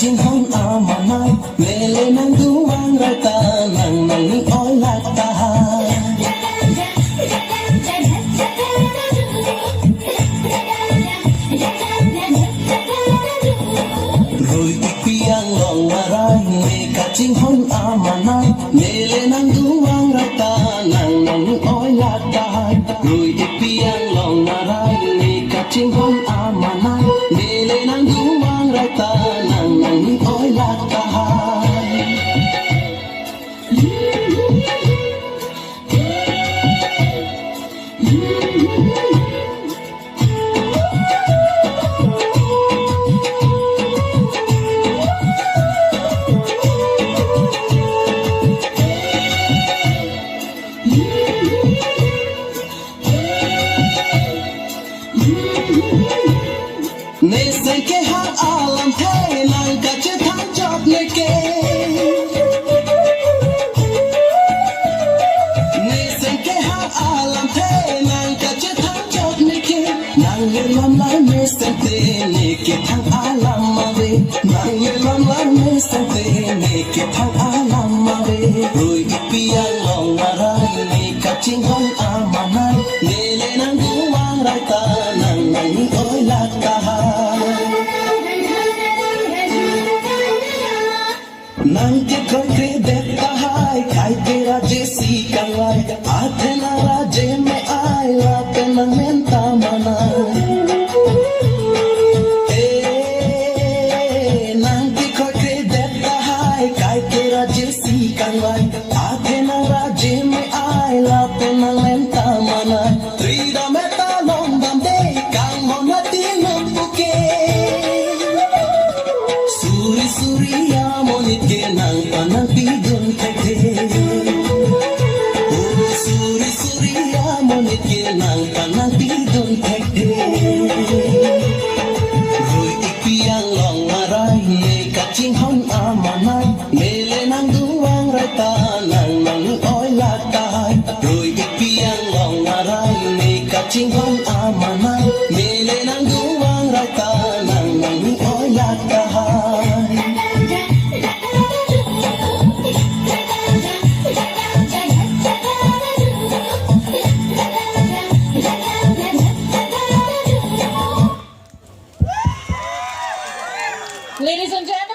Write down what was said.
kacing hong amanay Mele ng duwang rata Nang nangi oy latahan Rồi ipiang long maray Me kacing hong amanay Mele ng duwang rata Nang nangi oy latahan Rồi ipiang long maray Me kacing hong amanay Mele ng duwang rata Nang nangi oy latahan Nesen ke har alam hai Nang kache thang chop leke Nesen ke har alam hai Nang kache thang chop leke Nang ye lam lai nesen te Neke thang alam mave Nang ye lam lai nesen te Neke thang alam mave Rui ipiang long marai Ne kaching hong amanai Nele nang duwang raita Nang nangi oi latahan Nang ke koi kre dekta hai Kai ke raje si kangai Aathe na raje me ai Lape nang menta manai Nang ke koi kre dekta hai Kai ke raje si kangai Aathe na raje me ai Lape nang menta manai Trida meta long bande Kang monati lupuke Suri suri amonit ke nang panang pidun kete Suri suri amonit ke nang panang pidun kete Rui ipiang long maray Ne kaching hong amanay Mele nang duwang raita Nang nangi oy latahay Rui ipiang long maray Ne kaching hong amanay Mele nang duwang raita Nang nangi oy latahay Ladies and gentlemen.